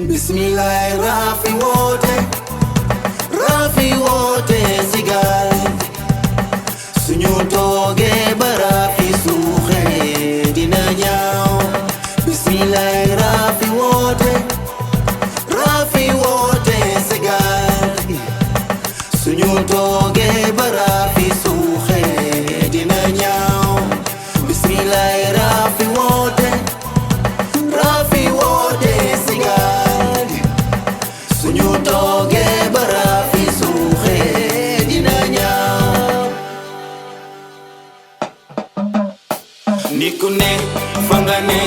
Bismillah Rafi wote sigal suñu toge ba Rafi suuxe dina ñaaw. Bismillah Rafi wote sigal suñu toge ba Rafi suuxe dina ñaaw. Bismillah Rafi wote sigal suñu toge ba Rafi suuxe dina ñaaw. Ni ku ne fa nga ne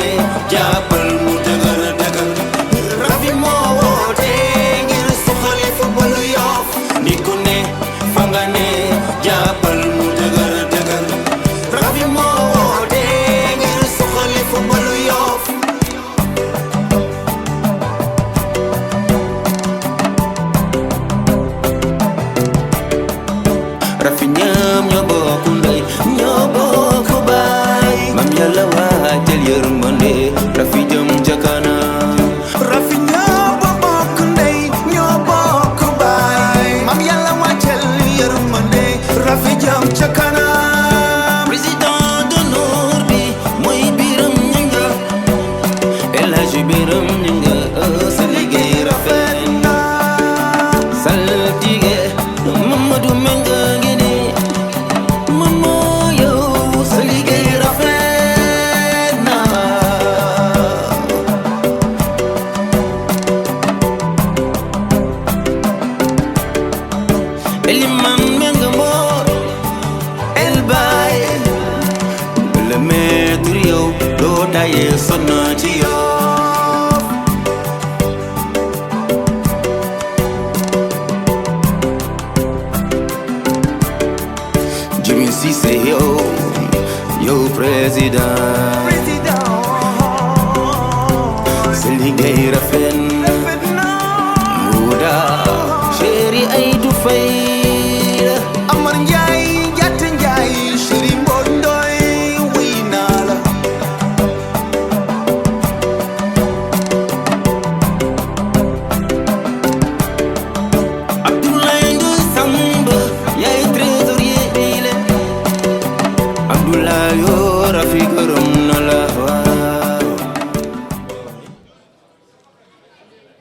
jàppal mu dëgër dëgër. Rafi moo woote ngir suxali football Yoff. Ni ku ne fa nga ne jàppal mu dëgër dëgër. Rafi moo woote ngir suxali football Yoff. Rafi ñam ñoo bokk ndey ñoo bokk baay. Mam Yàlla waajal yërmande Rafi jëm ca kanam. Rafi ñoo bokk ndey ñoo bokk baay. Mam Yàlla waajal yërmande Rafi jëm ca kanam. Président d'honneur bi mooy Biram Ñanga, El Hadji Biram Ñanga. Sa liggéey rafet na saltige Mamadou Menga ngi ni Mama yow sa liggéey rafet na. Eliman Menga moo El Baye le maître yow doo daye sonn ci Yoff. Jimmy Cissé yow président sa liggéey rafet na. Mouda chéri Aïdou Faye Amar Njaay Jatta Njaay chéri Mbod Ndoy wuy naa la. Abdoulaye Ndoye Samba yaay trésorier bi le. Abdoulaye yoo Rafi gërëm na la waaw.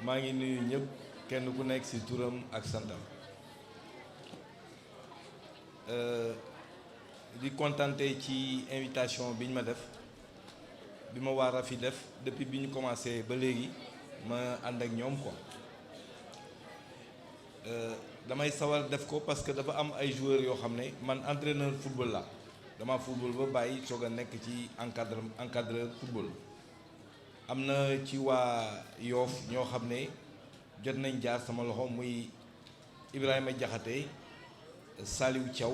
maa ngi nuyu ñëpp kenn ku nekk ci turam ak santam. di kontante ci invitation bi ñu ma def bi ma waa Rafi def depuis bi ñu commencé ba léegi ma ànd ak ñoom quoi. damay sawar def ko parce que dafa am ay joueurs yoo xam ne man entraîneur football la dama football ba bàyyi soog a nekk ci encadreur football. am na ci waa Yoff ñoo xam ne jot nañ jaar sama loxo muy Ibrahima Diakhaté, Saliou Thiaw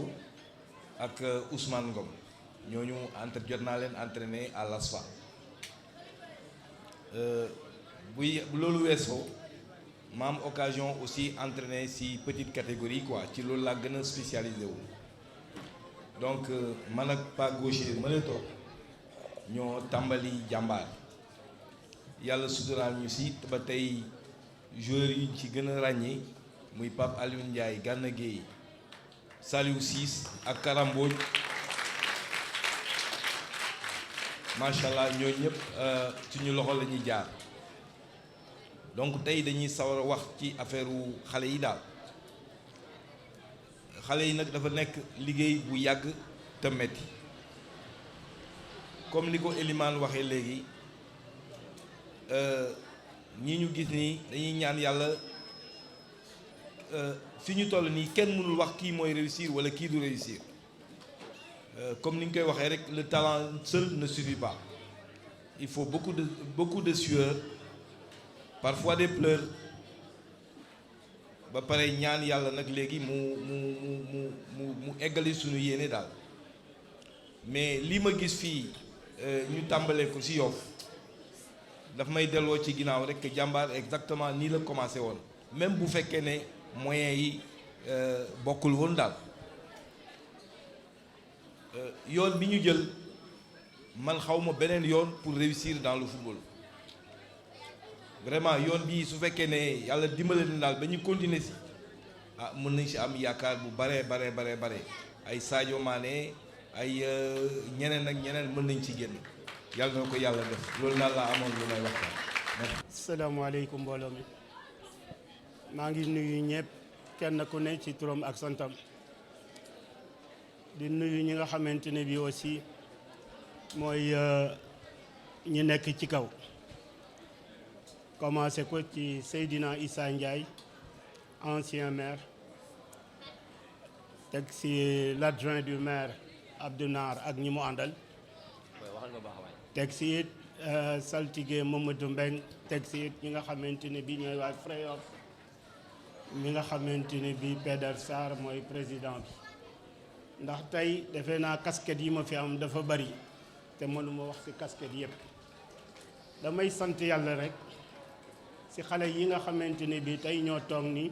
ak Ousmane Ngom ñooñu jot naa leen entraîner à l'ASFA. bu loolu weesoo ma am occasion aussi entraîner ci petite catégorie quoi ci loolu laa gën a spécialisé wu. donc man ak pas gaucher ma la toog ñoo tàmbali jàmbaar. yàlla suturaal ñu ci ba tey joueurs yi ci gën a ràññee muy Pape Alioune Ndiaye, Gana Gueye, Saliou Ciss ak Karamboj. macha allah ñooñu ñëpp suñu loxo la ñuy jaar. donc tey dañuy sawar a wax ci affaire xale yi daal. xale yi nag dafa nekk liggéey bu yàgg te metti comme ni ko Elimane waxee léegi. ñi ñu gis nii dañuy ñaan yàlla fi ñu toll nii kenn mënul wax kii mooy réussir wala kii du réussir. comme ni ñu koy waxee rek le talent seul ne suffit pas. il faut beaucoup de sueur, parfois des pleurs ba pare ñaan yàlla nag léegi mu eggali suñu yéene daal. mais li ma gis fii ñu tàmbalee ko ci Yoff daf may delloo ci ginnaaw rek que jàmbaar exactement nii la commencé woon même bu fekkee ne moyens yi bokkul woon daal. yoon bi ñu jël man xawma beneen yoon pour réussir dans le football. vraiment yoon bii su fekkee ne yàlla dimbale na daal ba ñu continuer si mën nañ si am yaakaar bu bare ay Sadio Mané ay ñeneen ak ñeneen mën nañ ci génn yàlla na ko yàlla def loolu daal laa amoon lu may waxtaan. asalaamaaleykum mbooloo mi maa ngi nuyu ñëpp kenn ku ne ci turam ak santam di nuyu ñi nga xamante ne bi aussi mooy ñi nekk ci kaw commencé ko ci Seydina Issa Ndiaye ancien maire teg si l'adjoint du maire Abdou Nar ak ñi mu àndal teg si it saltige Mamadou Mbeng teg si it ñi nga xamante ne bi ñooy waa Freyov mi nga xamante ne bi Pédar Sarr mooy président bi ndax tey defe naa casquette yi ma fi am dafa bari te mënuma wax ci casquette yëpp damay sant yàlla rek ci xale yi nga xamante ne bi tey ñoo toog ni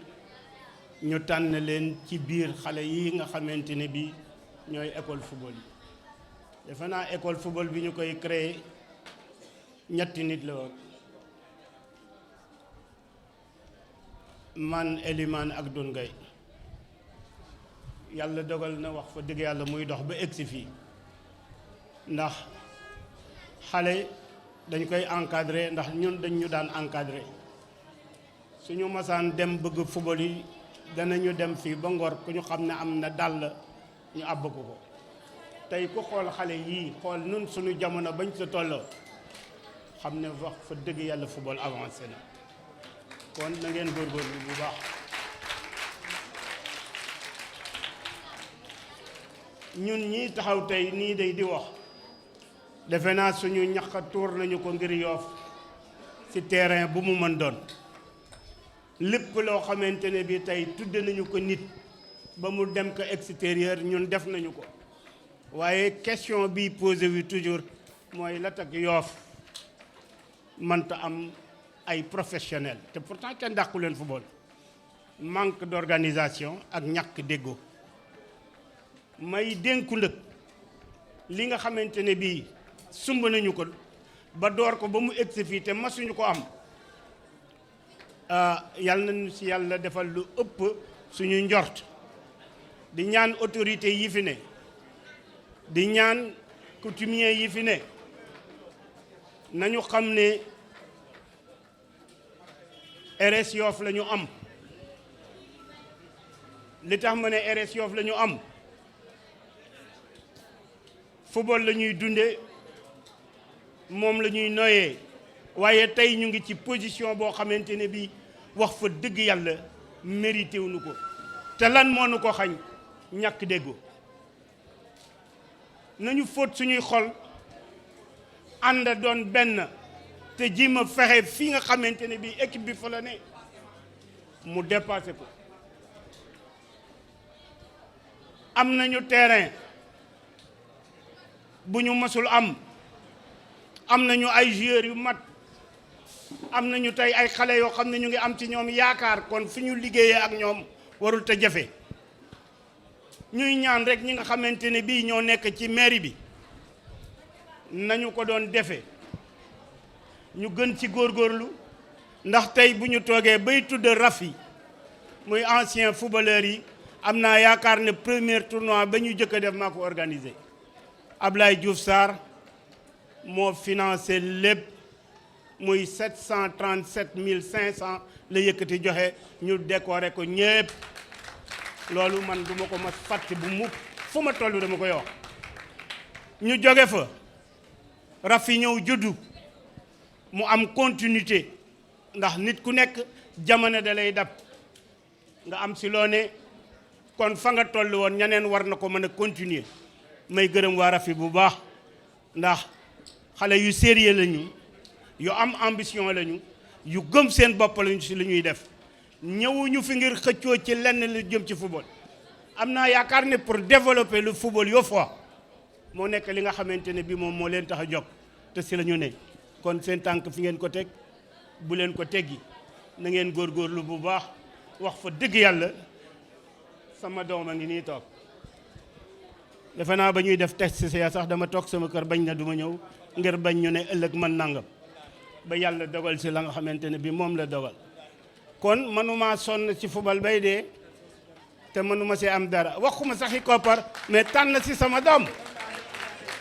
ñu tànn leen ci biir xale yi nga xamante ne bi ñooy école football yi defe naa école football bi ñu koy créer ñetti nit la woon man Elimane ak Doun Gueye yàlla dogal na wax fa dëgg yàlla muy dox ba egsi fii ndax xale dañ koy encadrer ndax ñun dañ ñu daan encadrer suñu masaan dem bëgg football yi danañu dem fii ba Ngor ku ñu xam ne am na dàll ñu àbb ko tey ku xool xale yii xool nun suñu jamono bañ sa tolloo xam ne wax fa dëgg yàlla football avancé na kon na ngeen góorgóorlu bu baax ñun ñii taxaw tey nii day di wax defe naa suñu ñax tuur nañu ko ngir Yoff ci terrain bu mu mën doon lépp loo xamante ne bi tey tudde nañu ko nit ba mu dem ko extérieur ñun def nañu ko waaye question bi posé wi toujours mooy la tax Yoff mënta am ay professionnels te pourtant kenn dàqu leen football manque d'organisation ak ñàkk déggoo may dénku ndëkk li nga xamante ne bii sumb nañu ko ba door ko ba mu egsi fii te masuñu ko am yàlla nañu si yàlla defal lu ëpp suñu njort di ñaan autorité yi fi ne di ñaan coutumier yi fi ne nañu xam ne RS Yoff la ñu am li tax ma ne RS Yoff la ñu am football la ñuy dunde moom la ñuy noyee waaye tey ñu ngi ci position boo xamante ne bi wax fa dëgg yàlla mérité wuñu ko te lan moo nu ko xañ ñàkk déggoo nañu fóot suñuy xol ànd doon benn te ji ma fexe fii nga xamante ne bi équipe bi fa la ne mu dépassé ko am nañu terrain bu ñu mësul am nañu ay joueurs yu mat am nañu tey ay xale yoo xam ne ñu ngi am ci ñoom yaakaar kon fi ñu liggéeyee ak ñoom warul te jafe ñuy ñaan rek ñi nga xamante ne bii ñoo nekk ci mairie bi nañu ko doon defe ñu gën ci góorgóorlu ndax tey bu ñu toogee bay tudd Rafi muy ancien footballeur yi am naa yaakaar ne premier tournoi ba ñu jëkk a def maa ko organisé Ablaye Diouf Sarr moo financé lépp muy 737 500 la yëkkati joxe ñu décoré ko ñépp loolu man du ma ko mas fàtte bu mukk fu ma toll dama koy wax ñu jóge fa Rafi ñëw juddu mu am continuité ndax nit ku nekk jamono da lay dab nga am si loo ne kon fa nga toll woon ñeneen war na ko mën a continuer may gërëm waa Rafi bu baax ndax xale yu sérieux lañu yu am ambition lañu yu gëm seen bopp lañu si li ñuy def ñëwuñu fi ngir xëccoo ci lenn lu jëm ci football am naa yaakaar ne pour développer le football Yoffois moo nekk li nga xamante ne bi moom moo leen tax a jóg te si la ñu ne kon seen tànk fi ngeen ko teg bu leen ko teggi na ngeen góorgóorlu bu baax wax fa dëgg yàlla sama doom a ngi nii toog defe naa ba ñuy def test si sax dama toog sama kër bañ na du ma ñëw ngir bañ ñu ne ëllëg man nangam ba yàlla dogal si la nga xamante ne bi moom la dogal kon mënuma sonn ci football bay dee te mënuma si am dara waxuma saxi koppar mais tànn si sama doom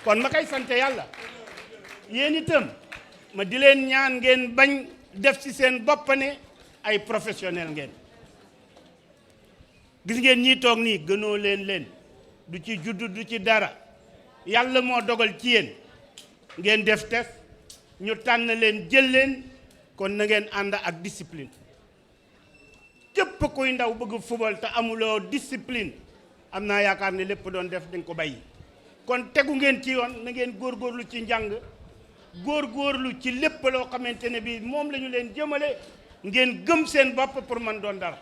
kon ma koy sant yàlla yéen itam ma di leen ñaan ngeen bañ def ci seen bopp ne ay professionnel ngeen gis ngeen ñii toog nii gënoo leen du ci juddu du ci dara yàlla moo dogal ci yéen ngeen def test ñu tànn leen jël leen kon na ngeen ànd ak discipline képp kuy ndaw bëgg football te amuloo discipline am naa yaakaar ne lépp doon def dañ ko bàyyi kon tegu ngeen ci yoon na ngeen góorgóorlu ci njàng góorgóorlu ci lépp loo xamante ne bi moom la ñu leen jëmale ngeen gëm seen bopp pour man doon dara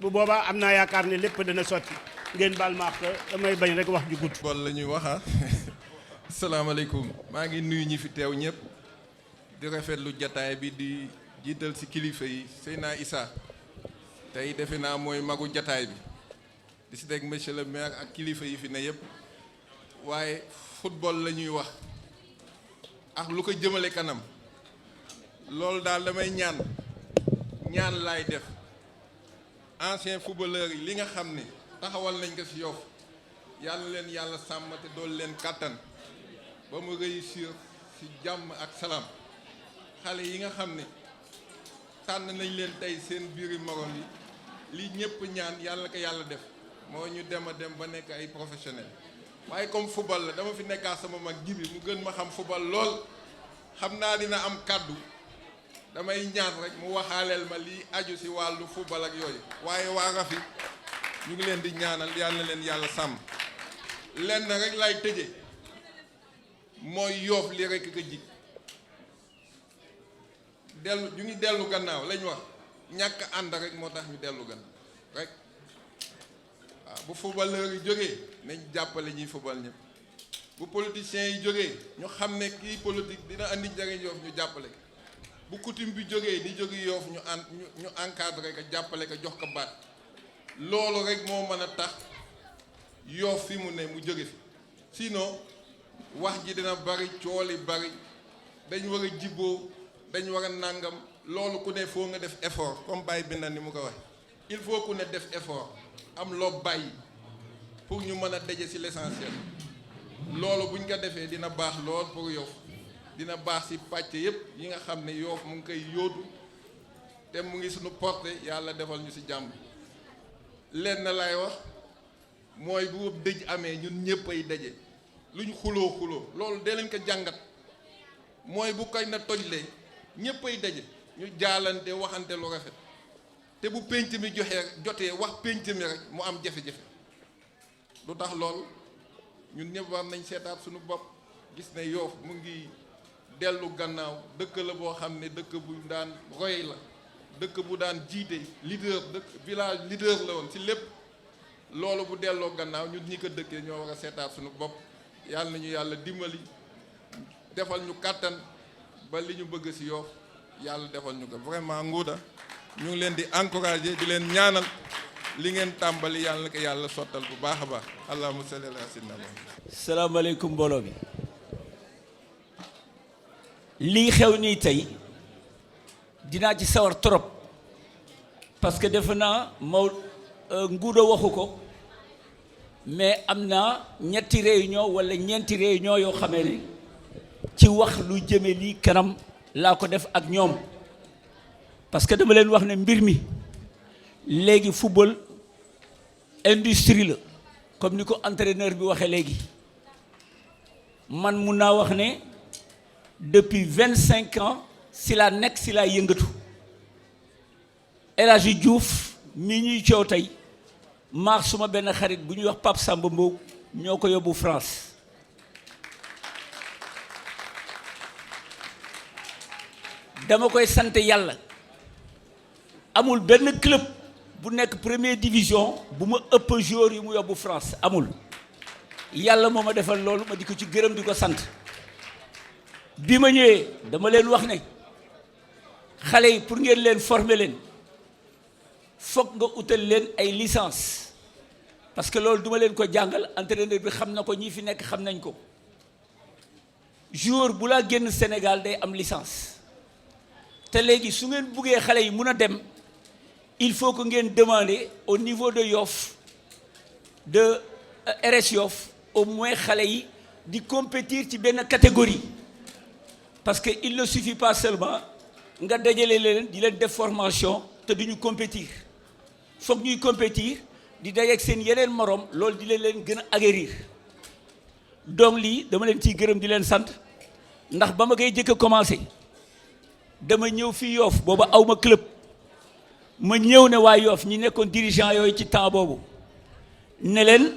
bu boobaa am naa yaakaar ne lépp dana sotti ngeen baal ma ak damay bañ rek wax ju gudd. bool la ñuy wax asalaamaaleykum maa ngi nuyu ñi fi teew ñëpp di rafetlu jataay bi di jiital ci kilifa yi Seyna Issa tey defe naa mooy magu jataay bi di si teg monsieur le maire ak kilifa yi fi ne yëpp waaye football la ñuy wax ak lu ko jëmale kanam loolu daal damay ñaan laay def ancien footballeur yi li nga xam ne taxawal nañ ko ci Yoff yàlla leen yàlla sàmm te dool leen kàttan ba mu réussir ci jàmm ak salaam xale yi nga xam ne tànn nañ leen tey seen biiri morom yi li ñëpp ñaan yàlla ko yàlla def moo ñu dem a dem ba nekk ay professionnel waaye comme football la dama fi nekkaa sama mag jibi mu gën ma xam football lool xam naa dina am kàddu damay ñaan rek mu waxaaleel ma lii aju ci wàllu football ak yooyu waaye waa Rafi ñu ngi leen di ñaanal yàlla na leen yàlla sàmm lenn rek lay tëje mooy Yoff li rek ka jig ñu ngi dellu gannaaw lañ wax ñàkk ànd rek moo tax ñu dellu gannaaw rek waaw bu footballeur yi jógee nañ jàppale ñuy football ñëpp bu politiciens yi jógee ñu xam ne kii politique dina andi njariñ Yoff ñu jàppale ko bu coutume bi jógee di jóge Yoff ñu encadré ko jàppale ko jox ko baat loolu rek moo mën a tax Yoff fi mu ne mu jóge fi sinon wax ji dina bari cooli bari dañ war a jibboo dañ war a nàngam loolu ku ne foo nga def effort comme bàyyi bi na ni mu ko wax il faut ku ne def effort am loo bàyyi pour ñu mën a daje ci l'essentiel loolu buñ ko defee dina baax lool pour Yoff dina baax ci pàcc yépp yi nga xam ne Yoff mu ngi koy yóotu te mu ngi suñu porté yàlla defal ñu ci jàmm lenn lay wax mooy bu dëj amee ñun ñëpp ay daje luñ xuloo loolu dee leen ko jàngat mooy bu koy na tojlee ñëpp ay daje ñu jaalante waxante lu rafet te bu pénc mi jotee wax pénc mi rek mu am jafe-jafe lu tax loolu ñun ñëpp war nañ seetaat suñu bopp gis ne Yoff mu ngi dellu gannaaw dëkk la boo xam ne dëkk bu daan roy la dëkk bu daan jiite leader dëkk village leader la woon ci lépp loolu bu delloo gannaaw ñun ñi ko dëkkee ñoo war a seetaat suñu bopp yàlla nañu yàlla dimbali defal ñu kàttan ba li ñu bëgg ci Yoff yàlla defal ñu ko vraiment nguuda ñu ngi leen di encourager di leen ñaanal li ngeen tàmbali yàlla na ko yàlla sottal bu baax a baax allahumma salli ala sayyidina Muhammad. salaamaaleykum mbooloo bi lii xew nii tey dinaa ci sawar trop parce que defe naa nguuda waxu ko mais am na ñetti réunion wala ñeenti réunion yoo xamee ne ci wax lu jëme lii kanam laa ko def ak ñoom parce que dama leen wax ne mbir mi léegi football industrie la comme ni ko entraîneur bi waxee léegi man mun naa wax ne depuis 25 ans si laa nekk si laa yëngatu El Hadji Diouf mii ñuy coow tey maax suma benn xarit bu ñuy wax Pape Samba Mbow ñoo ko yóbbu France dama koy sant yàlla amul benn club bu nekk première division bu ma ëpp joueur yi mu yóbbu France amul yàlla moo ma defal loolu ma di ko ci gërëm di ko sant bi ma ñëwee dama leen wax ne xale yi pour ngeen leen former leen foog nga utal leen ay licence parce que loolu duma leen ko jàngal entraîneur bi xam na ko ñi fi nekk xam nañ ko joueur bu laa génn Sénégal day am licence te léegi su ngeen buggee xale yi mun a dem il faut que ngeen demander au niveau de Yoff de RS Yoff au moins xale yi di compétir ci benn catégorie parce que il ne suffit pas seulement nga dajale leen di leen def formation te duñu compétir foog ñuy compétir di dajeek seen yeneen morom loolu di leen gën a aguerrir donc lii dama leen ciy gërëm di leen sant ndax ba ma koy jëkk a commencé dama ñëw fii Yoff booba awma club ma ñëw ne waa Yoff ñi nekkoon dirigeant yooyu ci temps boobu ne leen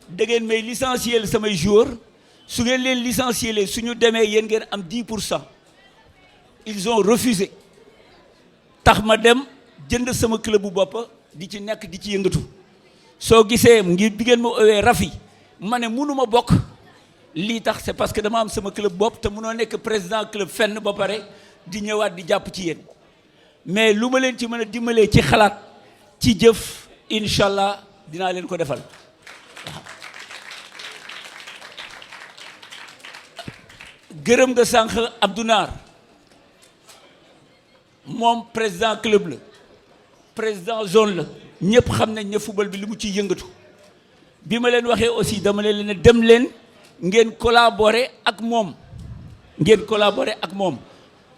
da ngeen may licencier samay joueurs su ngeen leen licencier suñu demee yéen ngeen am 10%. Ils ont refusé tax ma dem jënd sama club bu bopp di ci nekk di ci yëngatu soo gisee ngir bi ngeen ma owee Rafi ma ne mënuma bokk lii tax c'est parce que dama am sama club bopp te mënoo nekk président club fenn ba pare di ñëwaat di jàpp ci yéen mais lu ma leen ci mën a dimbalee ci xalaat ci jëf incha allah dinaa leen ko defal waaw. gërëm nga sànq Abdou Naar moom président club la président zone la ñëpp xam nañ ne football bi li mu ciy yëngatu bi ma leen waxee aussi dama leen ne dem leen ngeen collaborer ak moom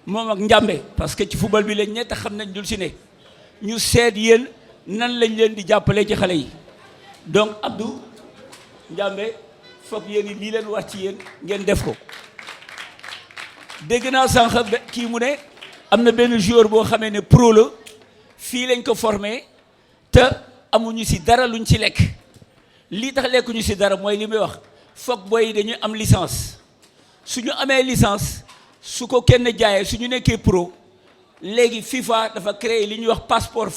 moom ak Njàmbe parce que ci football bi lañ ñett xam nañ dul si ne ñu seet yéen nan lañ leen di jàppale ci xale yi donc Abdou Njàmbe foog yéen lii leen wax ci yéen ngeen def ko. dégg naa sànq kii mu ne am na benn joueur boo xamee ne pro la fii lañ ko formé te amuñu si dara luñ ci lekk lii tax lekkuñu si dara mooy li muy wax foog booy dañuy am licence suñu amee licence su ko kenn jaayee suñu nekkee pro léegi FIFA dafa créé li ñuy wax passeport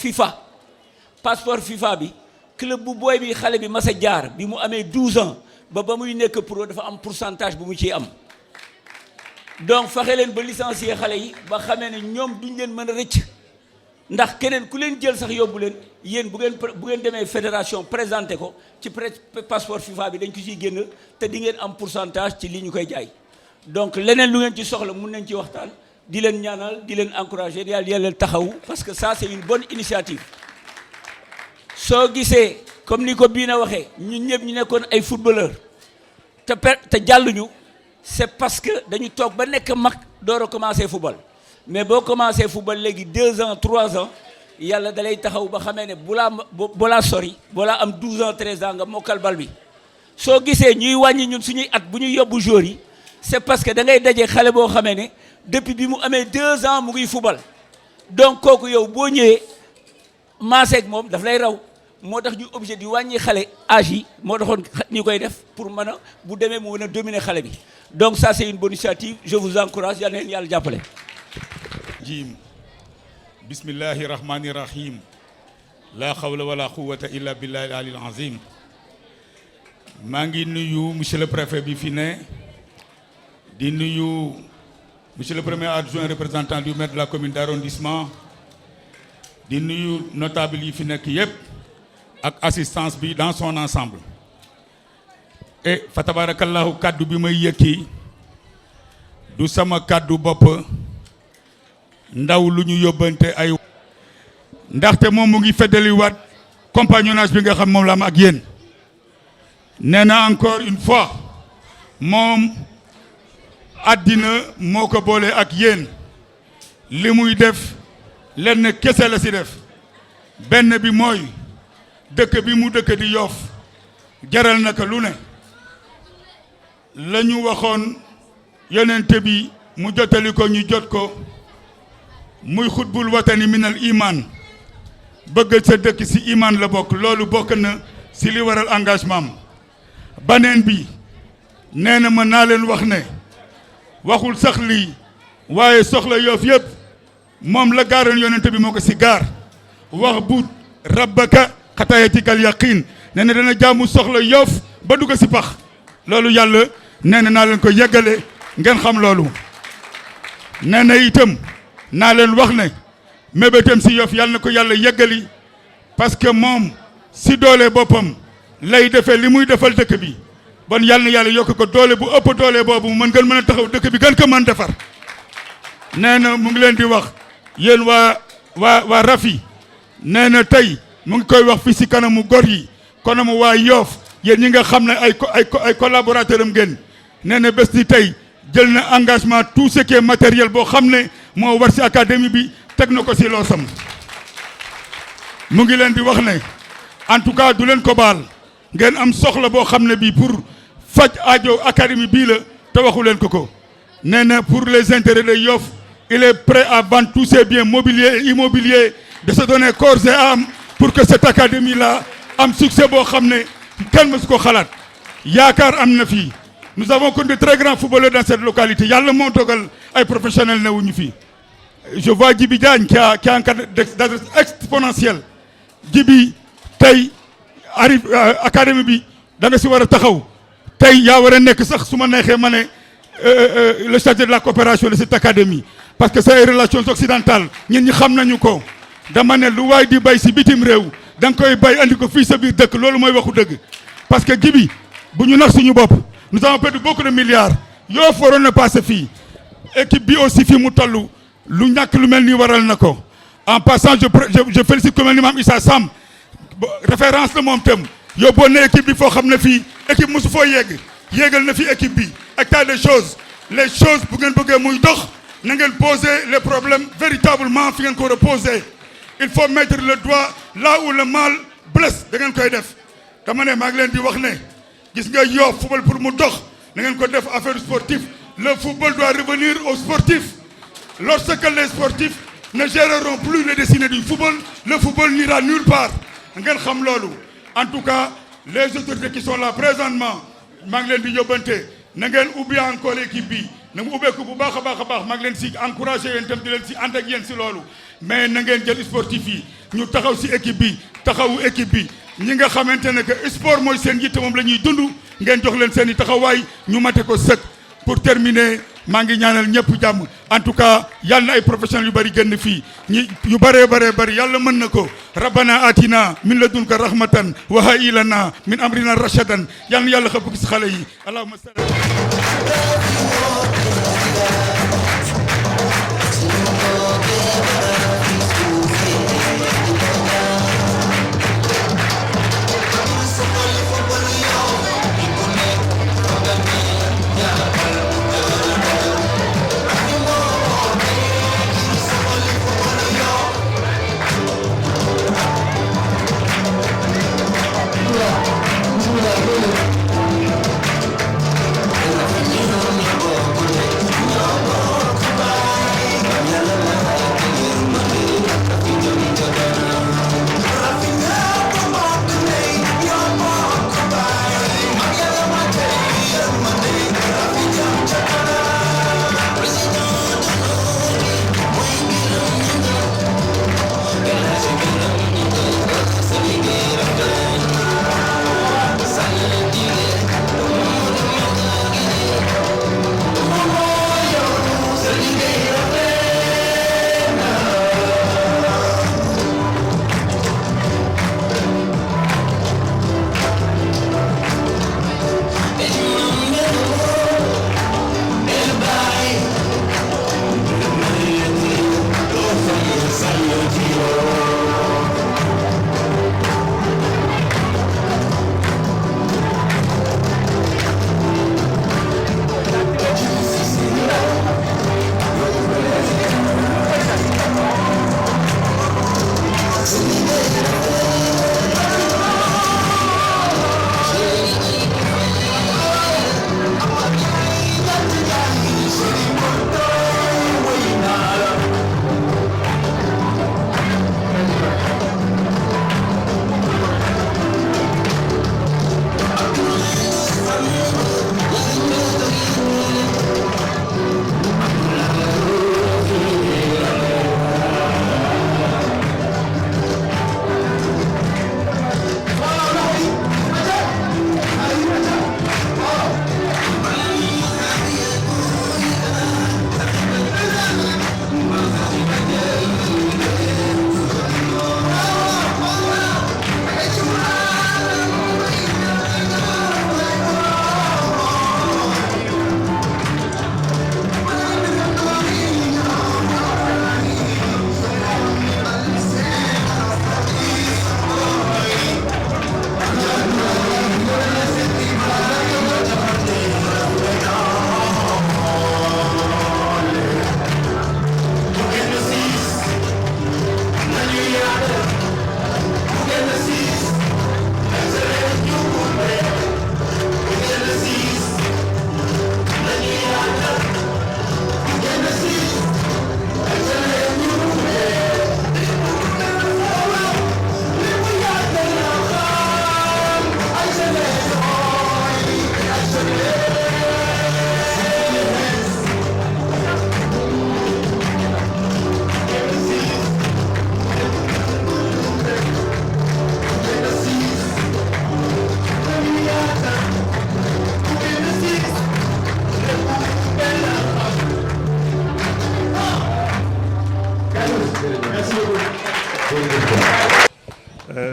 FIFA bi club bu booy bi xale bi mas a jaar bi mu amee 12 ans ba muy nekk pro dafa am pourcentage bu mu ciy am. donc fexe leen ba licencier xale yi ba xamee ne ñoom duñ leen mën a rëcc ndax keneen ku leen jël sax yóbbu leen yéen bu ngeen demee fédération présenté ko ci passeport FIFA bi dañ ko ciy génn te di ngeen am pourcentage ci li ñu koy jaay donc leneen lu ngeen ci soxla mun nañ ci waxtaan di leen ñaanal di leen encourager yàlla taxawu parce que ça c'est une bonne initiative. soo gisee comme ni ko bii na waxee ñun ñëpp ñu nekkoon ay footballeur te jàlluñu. c'est parce que dañu toog ba nekk mag door a commencer football mais boo commencer football léegi 2 ans 3 ans yàlla dalay taxaw ba xamee ne bu laa sori bu laa am 12 ans 13 ans nga mokkal bal bi soo gisee ñuy wàññi ñun suñuy at bu ñuy yóbbu joueurs yi c'est parce que da ngay daje xale boo xamee ne depuis bi mu amee 2 ans mu ngi football donc kooku yow boo ñëwee maaseeg moom daf lay raw moo tax ñu obligé di wàññi xale âge yi moo taxoon ñu koy def pour mën a bu demee mu mën a dominer xale bi donc ça c'est une bonne initiative je vous encourage yal na leen yàlla jàppale. jim bismillahi rahmani rahim la hawla wala quwwata illa billahi al-ali al-azim maa ngi nuyu monsieur le préfet bi fi ne di nuyu monsieur le premier adjoint représentant du maire de la commune d'arrondissement di nuyu notable yi fi nekk yépp ak assistance bi dans son ensemble et fa tabarakallahu kaddu bi may yëkki du sama kaddu bopp ndaw lu ñu yóbbante ay ndaxte moom mu ngi feddaliwaat compagnonnage bi nga xam moom la am ak yéen nee na encore une fois moom àddina moo ko boole ak yéen li muy def lenn kese la si def benn bi mooy dëkk bi mu dëkk di Yoff jaral na ko lu ne la ñu waxoon yonente bi mu jotali ko ñu jot ko muy xutbul watani minal iman bëgg sa dëkk ci iman la bokk loolu bokk na ci li waral engagement am baneen bi nee na ma naa leen wax ne waxul sax lii waaye soxla Yoff yëpp moom la gaaroon yonente bi moo ko ci gaar wax bu rabbaka xataa yatikal yaqin nee na dana jaamu soxla Yoff ba dugg ci pax loolu yàlla nee na naa leen ko yeggale ngeen xam loolu nee na itam naa leen wax ne mébétam ci Yoff yàlla na ko yàlla yeggali parce que moom ci doole boppam lay defee li muy defal dëkk bi bon yàlla na yàlla yokk ko doole bu ëpp doole boobu mu mën a taxaw dëkk bi gën ko mën defar nee na mu ngi leen di wax yéen waa Rafi nee na tey mu ngi koy wax fii si kanamu gor yi kanamu waa Yoff yéen ñi nga xam ne ay collaborateur am ngeen nee na bés ni tey jël na engagement tout ce qui est matériel boo xam ne moo war si académie bi teg na ko si loosam mu ngi leen di wax ne en tout cas du leen ko baal ngeen am soxla boo xam ne bii pour faj aajo académie bii la te waxu leen ko nee na pour les intérêts de Yoff il est prêt à vendre tous ses biens mobiliers et immobiliers de se donner corps et âme pour que cette académie là am succès boo xam ne kenn mësu ko xalaat yaakaar am na fii nous avons connu de très grands footballeurs dans cette localité yàlla moo dogal ay professionnels ne wuñu fii je vois Djibi Diagne qui a un cadre d'adresse exponentielle Djibi tey arrive académie bi da nga si war a taxaw tey yaa war a nekk sax su ma neexee ma ne le chargé de la coopération de cette académie parce que c'est ay relations occidentales ñun ñi xam nañu ko dama ne lu waay di bay si bitim réew da nga koy bay andi ko fii sa biir dëkk loolu mooy waxu dëgg parce que Djibi bu ñu nax suñu bopp nous avons perdu beaucoup de milliards Yoff waroon na passé fii équipe bi aussi fii mu toll lu ñàkk lu mel ni waral na ko en passant je félicite ku mel ni Mame Issa Samb référence la moom tam yóbboon na équipe bi foo xam ne fii équipe mosu foo yéegal na fi équipe bi état des choses les choses bu ngeen bëggee muy dox na ngeen poser les problèmes véritablement fi ngeen ko war a poser il faut mettre le doigt là où le mal blesse da ngeen koy def dama ne maa ngi leen di wax ne gis nga Yoff football pour mu dox na ngeen ko def affaire sportive le football doit revenir aux sportifs lorsque les sportifs ne géreront plus les destinées du football le football n'ira nulle part ngeen xam loolu en tout cas les autorités qui sont là présentement maa ngi leen di yóbbante na ngeen ubbi encore équipe bi na mu ubbeeku bu baax a baax maa ngi leen si encouragé yéen itam di leen si ànd ak yéen si loolu mais na ngeen jël sportif yi ñu taxaw si équipe bi taxawu équipe bi ñi nga xamante ne que sport mooy seen yitte moom la ñuy dund ngeen jox leen seen i taxawaay ñu mate ko sëkk pour terminer maa ngi ñaanal ñëpp jàmm en tout cas yàlla na ay professionnels yu bëri génn fii ñi yu bëree bëri yàlla mën na ko rabbana atina min ladunka rahmatan wa hayyi lana min amrina rashadan yàlla na yàlla xëpp si xale yi allahumma salli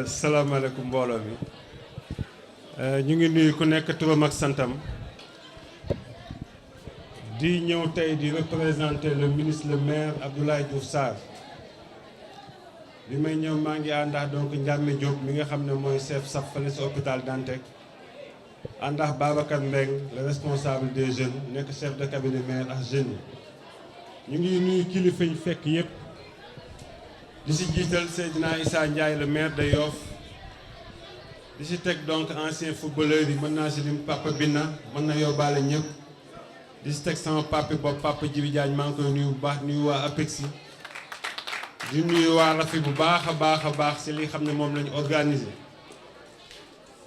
salaamaaleykum mbooloo mi ñu ngi nuyu ku nekk turam ak santam di ñëw tey di représenter le ministre le maire Abdoulaye Diouf Sarr bi may ñëw maa ngi àndax donc Ndiame Diop mi nga xam ne mooy chef SAF fële si hôpital Dantec àndax Babacar Mbeng le responsable des jeunes nekk chef de cabinet maire ak jeunes yi ñu ngi nuyu kilifa yi fekk yépp di si jiital Seydina Issa Ndiaye le maire de Yoff di si teg donc ancien footballeur yi mën naa si lim Papa Binna mën na yóbbaale ñëpp di si teg sama papi bopp Papa Djibi Diagne maa ngi koy nuyu bu baax nuyu waa APEXI di nuyu waa Rafi bu baax a baax si li xam ne moom la ñu organisé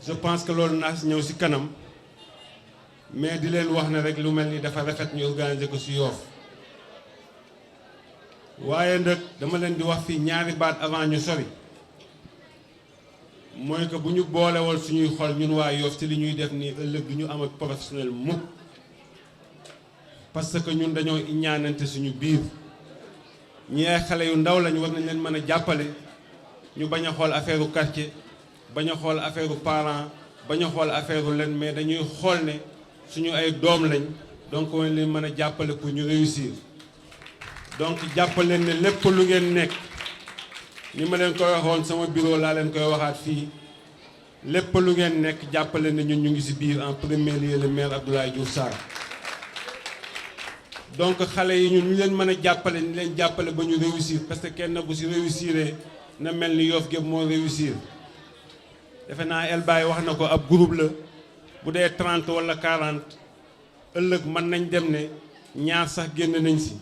je pense que loolu naa si ñëw si kanam mais di leen wax ne rek lu mel ni dafa rafet ñu organiser ko si Yoff waaye nag dama leen di wax fii ñaari baat avant ñu sori mooy que bu ñu boolewal suñuy xol ñun waa Yoff ci li ñuy def nii ëllëg du ñu am ak professionnel mukk parce que ñun dañoo ñaanante suñu biir ñi ay xale yu ndaw lañ war nañ leen mën a jàppale ñu bañ a xool affaire u quartier bañ a xool affaire u parent bañ a xool affaire u leen mais dañuy xool ne suñu ay doom lañ donc war leen mën a jàppale pour ñu réussir donc jàppaleen ne lépp lu ngeen nekk ni ma leen koy waxoon sama bureau laa leen koy waxaat fii lépp lu ngeen nekk jàppale ne ñun ñu ngi ci biir en premier lieu le maire Abdoulaye Diouf Sarr donc xale yi ñun ñu leen mën a jàppale ni leen jàppale ba ñu réussir parce que kenn bu ci réussiree na mel ni Yoff gépp moo réussir defe naa El Baye wax na ko ab groupe la bu dee 30 wala 40 ëllëg mën nañ dem ne ñaar sax génn nañ ci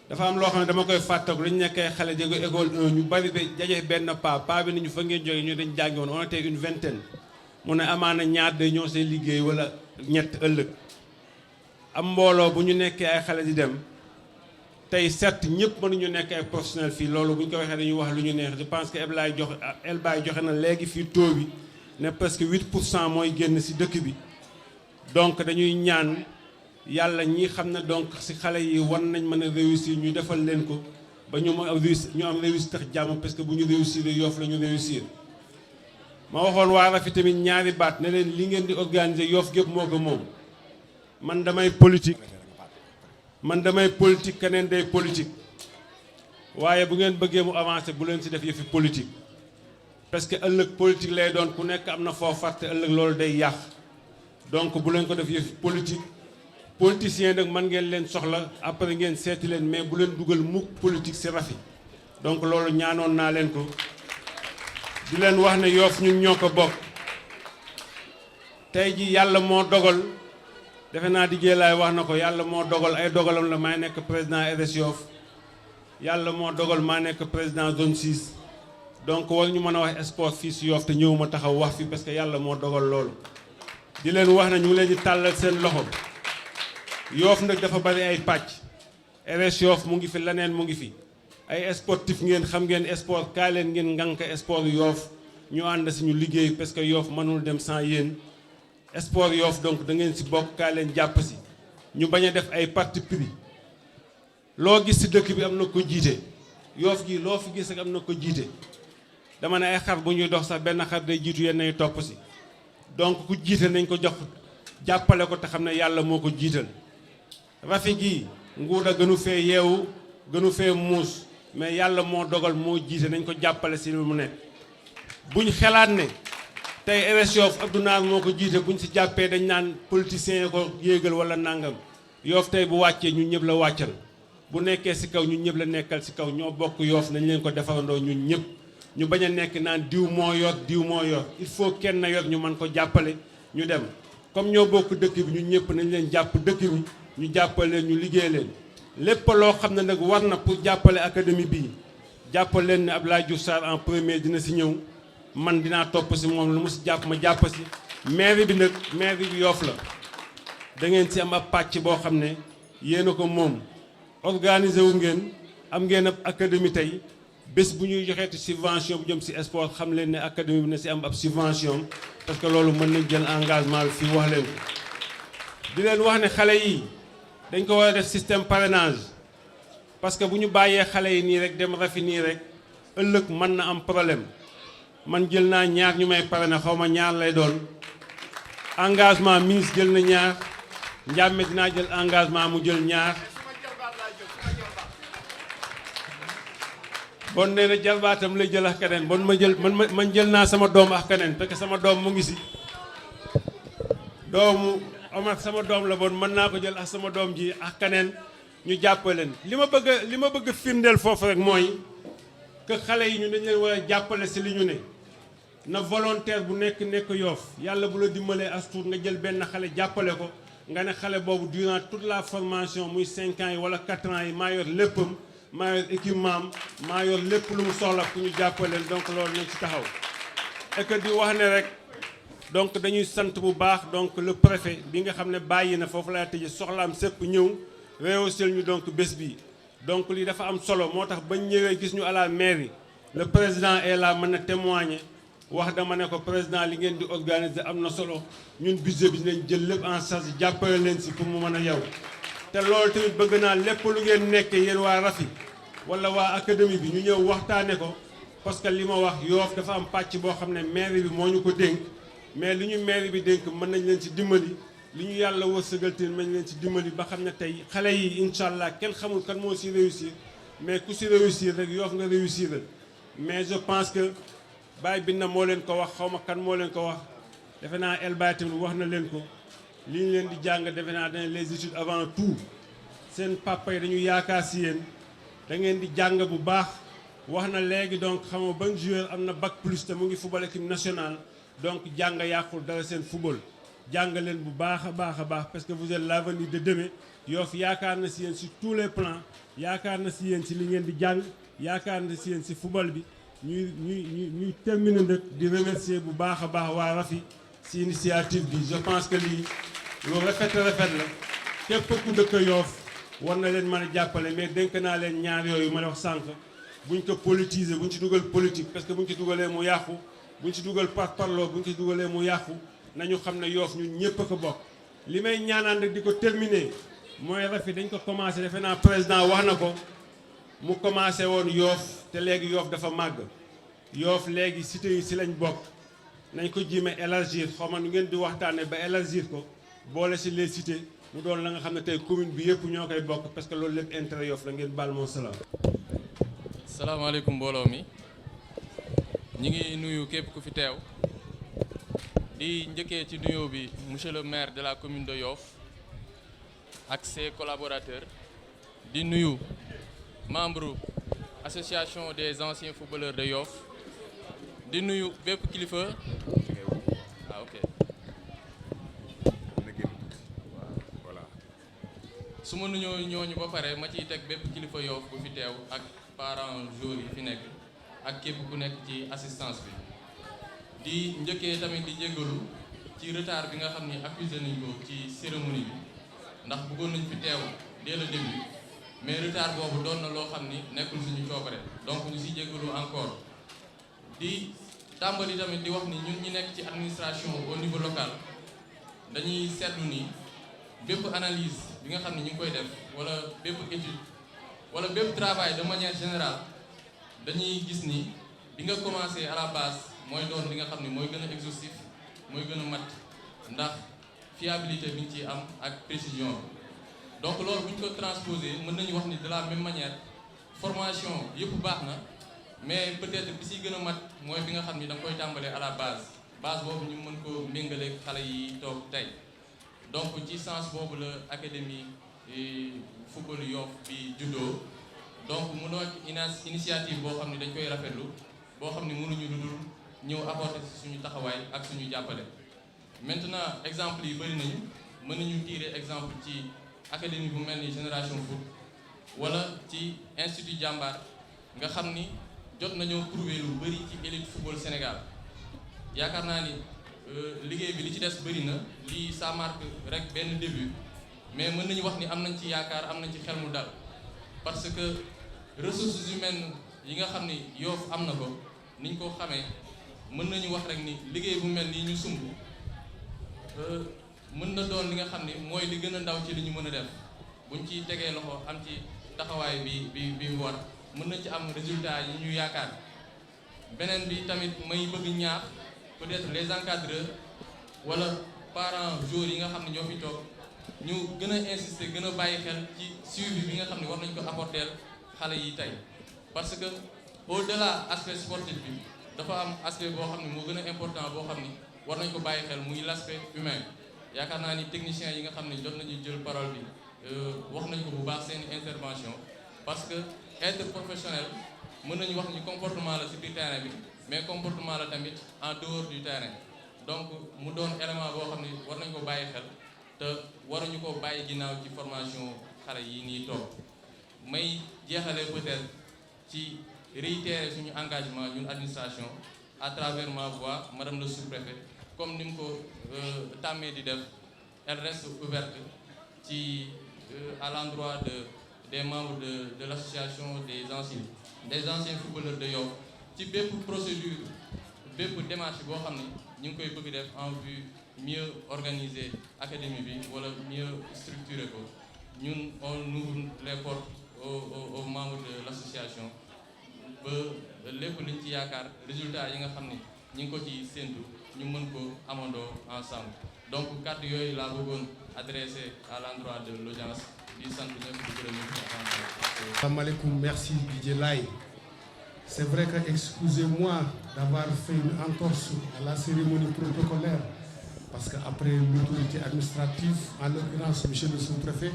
dafa am loo xam ne dama koy fàttaliku dañu nekkee xale jéego école 1 ñu bari de jaje benn paa bi nañu fa ngeen jógee ñu dañ jàngi woon on était une vingtaine mu ne amaana ñaar de ñoo see liggéey wala ñett ëllëg am mbooloo bu ñu nekkee ay xale di dem tey certes ñëpp mënuñu nekk ay professionnel fii loolu bu ñu ko waxee dañuy wax lu ñu neex je pense que El Baye joxe na léegi fii taux bi ne presque 8% mooy génn ci dëkk bi donc dañuy ñaan yàlla ñi xam ne donc ci xale yi war nañ mën a réussir ñu defal leen ko ba ñu am réussir tax jàmm parce que bu ñu réussir Yoff la ñu réussir ma waxoon waa Rafi tamit ñaari baat ne leen li ngeen di organiser Yoff gépp moo ko moom man damay politique keneen day politique waaye bu ngeen bëggee mu avancer bu leen ci def yëfi politique parce que ëllëg politique lay doon ku nekk am na foo fàtte ëllëg loolu day yàq donc bu leen ko def yëfi politique politicien nag man ngeen leen soxla après ngeen seeti leen mais bu leen dugal mukk politique ci Rafi donc loolu ñaanoon naa leen ko di leen wax ne Yoff ñun ñoo ko bokk tey ji yàlla moo dogal defe naa di laay wax na ko yàlla moo dogal ay dogalam la maa nekk président RS Yoff yàlla moo dogal maa nekk président zone 6 donc war ñu mën a wax sport fii ci Yoff te ñëwuma taxaw wax fi parce que yàlla moo dogal loolu di leen wax ne ñu ngi leen di tàllal seen loxo Yoff nag dafa bari ay pàcc RS Yoff mu ngi fi leneen mu ngi fi ay sportif ngeen xam ngeen sport kaa leen ngeen ngànk sport Yoff ñu ànd ci ñu liggéey parce que Yoff mënul dem sans yéen sport Yoff donc da ngeen ci bokk kaa leen jàpp ci ñu bañ a def ay parti pris loo gis ci dëkk bi am na ko jiite Yoff gi loo fi gis ak am na ko jiite dama ne ay xar bu ñuy dox sax benn xar day jiitu yenn ay topp ci donc ku jiite nañ ko jox jàppale ko te xam ne yàlla moo ko jiital Rafi gi nguuda gënu fee yeewu gënu fee muus mais yàlla moo dogal moo jiite nañ ko jàppale ci lu mu nekk buñ xelaat ne tey RS Yoff Abdou Naar moo ko jiite buñ ci jàppee dañ naan politicien yi ko yéegal wala nangam Yoff tey bu wàccee ñun ñëpp la wàccal bu nekkee ci kaw ñun ñëpp la nekkal ci kaw ñoo bokk Yoff nañ leen ko defarandoo ñun ñëpp ñu bañ a nekk naan diw moo yor il faut kenn yor ñu mën ko jàppale ñu dem comme ñoo bokk dëkk bi ñun ñëpp nañ leen jàpp dëkk bi ñu jàppale leen ñu liggéey leen lépp loo xam ne nag war na pour jàppale académie bii jàppale leen ne Abdoulaye Diouf Sarr en premier dina ci ñëw man dinaa topp ci moom lu mu ci jàpp ma jàpp ci maire bi nag maire bi Yoff la da ngeen ci am ab pàcc boo xam ne yéen a ko moom organiser wu ngeen am ngeen ab académie tey bés bu ñuy joxeeti subvention bu jëm ci sport xam leen ne académie bi na ci am ab subvention parce que loolu mën nañ jël engagement bi fii wax leen ko di leen wax ne xale yi dañ ko war a def système parrainage parce que bu ñu bàyyee xale yi nii rek dem Rafi nii rek ëllëg mën na am problème man jël naa ñaar ñu may pare na xaw ma ñaar lay doon engagement ministre jël na ñaar Ndiame dinaa jël engagement mu jël ñaar bon nee na jarbaatam lay jël ak keneen bon man jël naa sama doom ak keneen parce que sama doom mu ngi si doomu Omar sama doom la bon mën naa ko jël ak sama doom ji ak keneen ñu jàppaleen li ma bëgg firndeel foofu rek mooy que xale yi ñu dañ leen war a jàppale si li ñu ne na volontaire bu nekk Yoff yàlla bu la dimbalee as tuut nga jël benn xale jàppale ko nga ne xale boobu durant toute la formation muy 5 ans yi wala 4 ans yi maa yor léppam maa yor équipement am maa yor lépp lu mu soxla pour ñu jàppaleen donc loolu nañ ci taxaw et que di wax ne rek donc dañuy sant bu baax donc le préfet bi nga xam ne bàyyi na foofu laa tëjee soxlaam sépp ñëw réussir ñu donc bés bi donc lii dafa am solo moo tax bañ ñëwee gis ñu à la mairie le président est là mën na témoigner wax dama ne ko président li ngeen di organiser am na solo ñun budget bi dinañ jël lépp en charge jàppale leen si pour mu mën a yow te loolu tamit bëgg naa lépp lu ngeen nekkee yéen waa Rafi wala waa académie bi ñu ñëw waxtaane ko parce que li ma wax Yoff dafa am pàcc boo xam ne mairie bi moo ñu ko dénk mais li ñu mairie bi dénk mën nañ leen ci dimbali li ñu yàlla wërsëgal te mën nañ leen ci dimbali ba xam ne tey xale yi incha allah kenn xamul kan moo si réussir mais ku si réussir rek Yoff nga réussir mais je pense que Baye Binna moo leen ko wax xaw ma kan moo leen ko wax defe naa El Baye tamit wax na leen ko li ñu leen di jàng defe naa dañ les études avant tout seen papa yi dañu yaakaar si yéen da ngeen di jàng bu baax wax na léegi donc xam nga ban joueur am na bac plus te mu ngi football équipe nationale donc jàng yàqul dara seen football jàng leen bu baax a baax parce que vous êtes l'avenir de demain Yoff yaakaar na si yéen sur tous les plans yaakaar na si yéen si li ngeen di jàng yaakaar na si yéen si football bi ñuy terminer nag di remercier bu baax a baax waa Rafi si initiative bi je pense que lii lu rafet la képp ku dëkk Yoff war na leen mën a jàppale mais dénk naa leen ñaar yooyu ma la wax sànq buñ ko politiser buñ ci dugal politique parce que buñ ci dugalee mu yàqu buñ ci dugal parparloo buñ ci dugalee mu yàqu nañu xam ne Yoff ñun ñëpp a ko bokk li may ñaanaan rek di ko terminer mooy Rafi dañ ko commencé defe naa président wax na ko mu commencé woon Yoff te léegi Yoff dafa màgg Yoff léegi cité yi si lañ bokk nañ ko jéem a élargir xaw ma nu ngeen di waxtaanee ba élargir ko boole si les cités mu doon la nga xam ne tey commune bi yëpp ñoo koy bokk parce que loolu lépp intérêt Yoff la ngeen baal moo salaam. salaamaaleykum mbooloo mi ñi ngi nuyu képp ku fi teew di njëkkee ci nuyoo bi monsieur le maire de la commune de Yoff ak ses collaborateurs di nuyu membre association des anciens footballeurs de Yoff di nuyu bépp kilifa su ma nuyoo ñooñu ba pare ma ciy teg bépp kilifa Yoff bu fi teew ak parents joueurs yi fi nekk ak képp ku nekk ci assistance bi di njëkkee tamit di jégalu ci retard bi nga xam ni accusé nañ ko ci cérémonie bi ndax bëggoon nañ fi teew dès le début mais retard boobu doon na loo xam ni nekkul suñu coobare donc ñu si jégalu encore di tàmbali tamit di wax ni ñun ñi nekk ci administration au niveau local dañuy seetlu ni bépp analyse bi nga xam ne ñu ngi koy def wala bépp étude wala bépp travail de manière générale dañuy gis ni bi nga commencé à la base mooy doon li nga xam ne mooy gën a exhaustif mooy gën a mat ndax fiabilité bi ñu ciy am ak précision donc loolu bu ñu ko transposé mën nañu wax ni de la même manière formation yëpp baax na mais peut-être bi si gën a mat mooy bi nga xam ni da nga koy tàmbalee à la base boobu ñu mën ko méngaleeg xale yi toog tey donc ci sens boobu la académie football Yoff bi juddoo donc mu doon initiative boo xam ne dañ koy rafetlu boo xam ne mënuñu lu dul ñëw apporter suñu taxawaay ak suñu jàppale. maintenant exemple yi bëri nañu mën nañu tirer exemple ci académie bu mel ni Génération Foot wala ci institut Jàmbaar nga xam ni jot nañoo prouver lu bëri ci élite football Sénégal yaakaar naa ni liggéey bi li ci des bëri na lii ça marque rek benn début mais mën nañu wax ni am nañ ci yaakaar am nañ ci xel mu dal parce que ressources humaines yi nga xam ni Yoff am na ko niñ ko xamee mën nañu wax rek ni liggéey bu mel nii ñu sumb mën na doon li nga xam ni mooy li gën a ndaw ci li ñu mën a def buñ ci tegee loxo am ci taxawaay bi war mën na ci am résultat yi ñu yaakaar beneen bi tamit may bëgg ñaax peut-être les encadreurs wala parents joueurs yi nga xam ne ñoo fi toog ñu gën a insister gën a bàyyi xel ci suivi bi nga xam ne war nañ ko apporter xale yi tey parce que au-delà aspect sportif bi dafa am aspect boo xam ne moo gën a important boo xam ni war nañ ko bàyyi xel muy l'aspect humain yaakaar naa ni techniciens yi nga xam ne jot nañu jël parole bi wax nañ ko bu baax seen intervention parce que être professionnel mën nañu wax ni comportement la ci biir terrain bi mais comportement la tamit en dehors du terrain donc mu doon élément boo xam ne war nañ ko bàyyi xel te waruñu ko bàyyi ginnaaw ci formation xale yi nii toog may jeexale peut-être ci réitérer suñu engagement ñun administration à travers ma voix madame le sous-préfet comme ni mu ko tàmmee di def elle reste ouverte ci à l'endroit des membres de l'association des anciens footballeurs de Yoff ci bépp procédure bépp démarche boo xam ne ñu ngi koy bëgg def en vue mieux organiser académie bi wala mieux structurer ko ñun on ouvre les portes aux membres de l'association ba lépp liñ ci yaakaar résultat yi nga xam ne ñu ngi ko ci séntu ñu mën ko amandoo ensemble donc kàddu yooyu laa bëggoon adressé à l'endroit de l'audience di sant ñëpp di gërëm ñëpp. Assalamu alaikum, merci Didier Laye. C'est vrai que, excusez-moi d'avoir fait une entorse à la cérémonie protocolaire, parce qu'après l'autorité administrative, en l'occurrence monsieur le sous-préfet,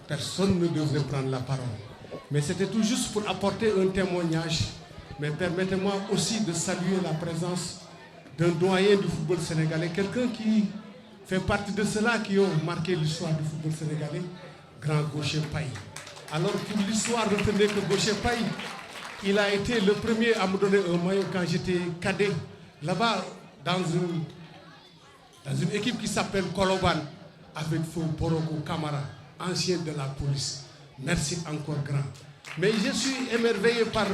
personne ne devrait prendre la parole. Mais c'était tout juste pour apporter un témoignage. Mais permettez-moi aussi de saluer la présence d'un doyen du football sénégalais, quelqu'un qui fait partie de ceux-là qui ont marqué l'histoire du football sénégalais, Grand Gaucher Paye. Alors pour l'histoire, retenez que Gaucher Paye, il a été le premier à me donner un maillot quand j'étais cadet, là-bas, dans une équipe qui s'appelle Koloban, avec Fou Boroko Kamara, ancien de la police. Merci encore grand. Mais je suis émerveillé par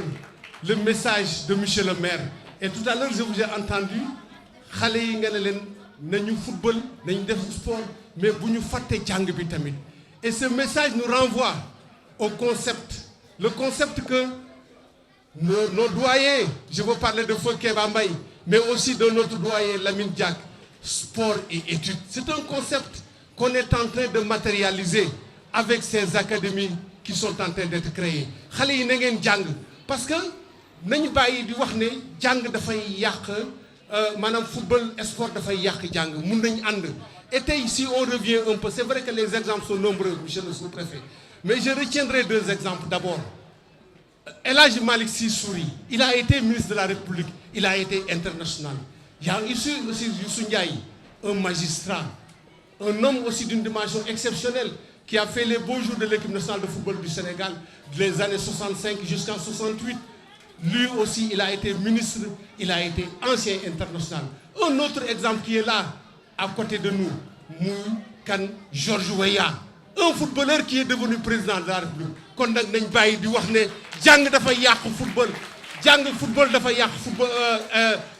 le message de monsieur le maire. Et tout à l'heure, je vous ai entendu, xale yi nga ne leen nañu football, nañu def sport, mais bu ñu fàtte jàng bi tamit. Et ce message nous renvoie au concept, le concept que nos doyens, je veux parler de Feu Kéba Mbaye, mais aussi de notre doyen Lamine Diack, sport et études. C'est un concept qu'on est en train de matérialiser avec ces académies qui sont en train d'être créées. Xale yi na ngeen jàng parce que nañu bàyyi di wax ne jàng dafay yàq maanaam football sport dafay yàq jàng mun nañu ànd. Et tey si on revient un peu, c'est vrai que les exemples sont nombreux, monsieur le sous-préfet, mais je retiendrai deux exemples d'abord. El Hadji Malick Sy Souris, il a été ministre de la République, il a été international. Il y a ici aussi Youssou Ndiaye, un magistrat, un homme aussi d'une dimension exceptionnelle, qui a fait les beaux jours de l'équipe nationale de football du Sénégal, des années 65 jusqu'en 68. Lui aussi, il a été ministre, il a été ancien international. Un autre exemple qui est là, à côté de nous, Moukan Georges Weah, un footballeur qui est devenu président de la République. Kon nag nañ bàyyi di wax ne jàng dafa yàq football, jàng football dafa yàq football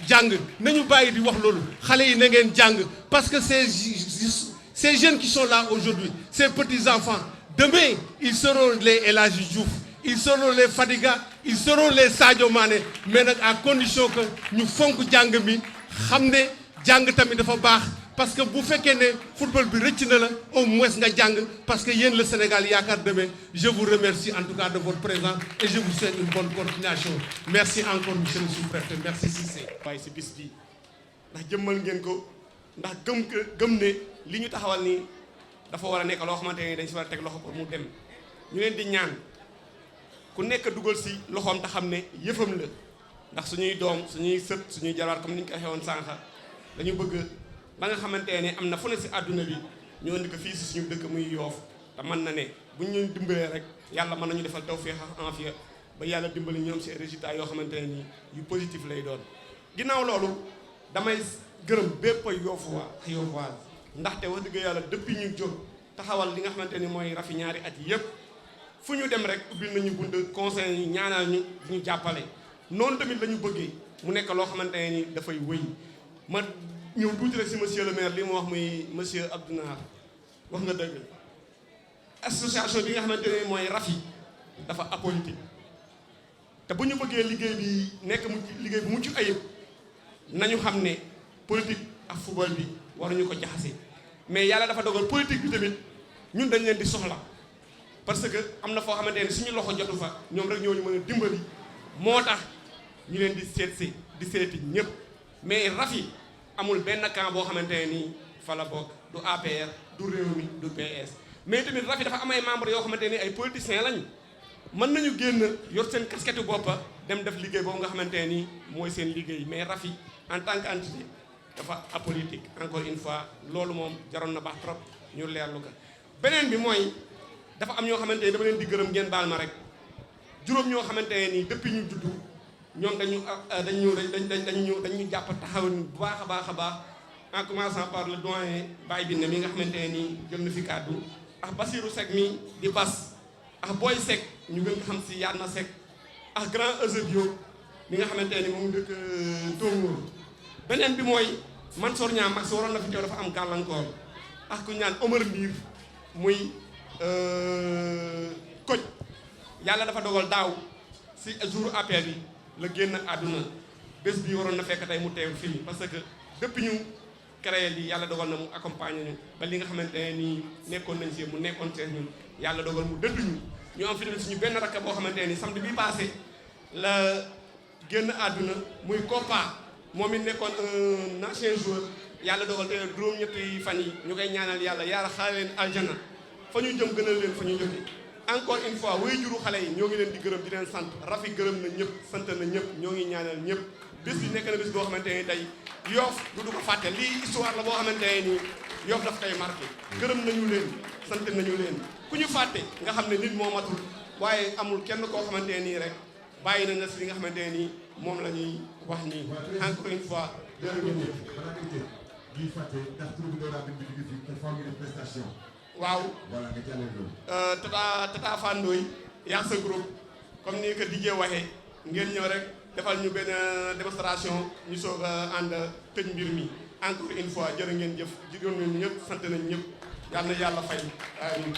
jàng nañu bàyyi di wax loolu xale yi na ngeen jàng parce que ces jeunes qui sont là aujourd'hui, ces petits enfants, demain ils seront les El Hadji Diouf, ils seront les Fadiga, ils seront les Sadio Mané, mais nag à condition que ñu fonk jàng mi xam ne jàng tamit dafa baax. Parce que bu fekkee ne football bi rëcc na la au moins nga jàng parce que yéen le Sénégal yaakaar demain je vous remercie en tout cas de votre présence et je vous souhaite une bonne continuation. Merci encore monsieur le sous-préfet, merci Cissé. waaye si bis bi ndax jëmmal ngeen ko ndax gëm ne li ñu taxawal nii dafa war a nekk loo xamante ne dañ si war a teg loxo pour mu dem ñu leen di ñaan ku nekk dugal si loxoom te xam ne yëfam la ndax suñuy doom suñuy sët suñuy jarwaat comme ni ñu ko waxee woon sànq dañu bëgg. ba nga xamante ne am na fu ne si àdduna bi ñoo indi ko fii si suñu dëkk muy Yoff te mën na ne bu ñu dimbalee rek yàlla mën nañu defal tawfeex ak aafiya ba yàlla dimbali ñoom si résultats yoo xamante ne nii yu positif lay doon. ginnaaw loolu damay gërëm bépp Yoffois ndaxte wax dëgg yàlla depuis ñu jóg taxawal li nga xamante ni mooy Rafi ñaari at yi yëpp fu ñu dem rek ubbil nañu bunt conseil yi ñaanal ñu jàppale noonu tamit la ñu bëggee mu nekk loo xamante ne ni dafay wëy ma. ñëw tuuti rek si monsieur le maire li mu wax muy monsieur Abdou Nar wax nga dëgg association bi nga xamante ne mooy Rafi dafa apolitique te bu ñu bëggee liggéey bi nekk mu liggéey bu mucc ayib nañu xam ne politique ak football bi waruñu ko jaxase mais yàlla dafa dogal politique bi tamit ñun dañ leen di soxla parce que am na foo xamante ne suñu loxo jotu fa ñoom rek ñoo ñu mën a dimbali moo tax ñu leen di seeti ñëpp mais Rafi amul benn camp boo xamante ne nii fa la bokk du APR du Rewmi du PS mais tamit Rafi dafa am ay membres yoo xamante ne ay politiciens lañu mën nañu génn yor seen casquette boppa dem def liggéey boobu nga xamante ne nii mooy seen liggéey mais Rafi en tant qu'entité dafa apolitique encore une fois loolu moom jaroon na baax trop ñu leerlu ko beneen bi mooy dafa am ñoo xamante ne dama leen di gërëm ngeen baal ma rek juróom ñoo xamante ne nii depuis ñu juddu ñoom dañu jàpp taxaw bu baax a baax en commençant par le doyen Baye Binde mi nga xamante ne nii jël na fi kàddu ak Basirou Seck mi di Bas ak Boy Seck ñu gën ko xam si Yadna Seck ak grand Eusebio mi nga xamante ne moom dëkk Tongoor beneen bi mooy Mansour Niang Max waroon na fi teew dafa am gàllankoor ak ku ñaan Omar Ndiir muy Koj yàlla dafa dogal daaw si jour appel bi la génn àdduna bés bi waroon na fekk tey mu teew fii parce que depuis ñu créé lii yàlla dogal na mu accompagner ñu ba li nga xamante ne nii nekkoon nañ si mu nekkoon seen ñun yàlla dogal mu dëdduñu ñu am fi suñu benn rakk boo xamante ne nii samedi bi passé la génn àdduna muy Kopa moom it nekkoon un ancien joueur yàlla dogal te juróom-ñetti fan yi ñu koy ñaanal yàlla xaare leen aljana fa ñu jëm gënal leen fa ñu jóge encore une fois way juru xale yi ñoo ngi leen di gërëm di leen sant Rafi gërëm na ñëpp sant na ñëpp ñoo ngi ñaanal ñëpp bés bi nekk na bés boo xamante ne tey Yoff du ko fàtte lii histoire la boo xamante ne nii Yoff daf koy marqué gërëm nañu leen sant nañu leen ku ñu fàtte nga xam ne nit moo matul waaye amul kenn koo xamante ne nii rek bàyyi nañ la si li nga xamante ne nii moom la ñuy wax nii encore une fois jërë ngeen jëf waaw Tata Fandoy yaa sa groupe comme ni ko DJ waxee ngeen ñëw rek defal ñu benn démonstration ñu soog a ànd tëj mbir mi encore une fois jërë ngeen jëf jigéen ñi ñëpp sant nañ ñëpp yal na yàlla fay amiin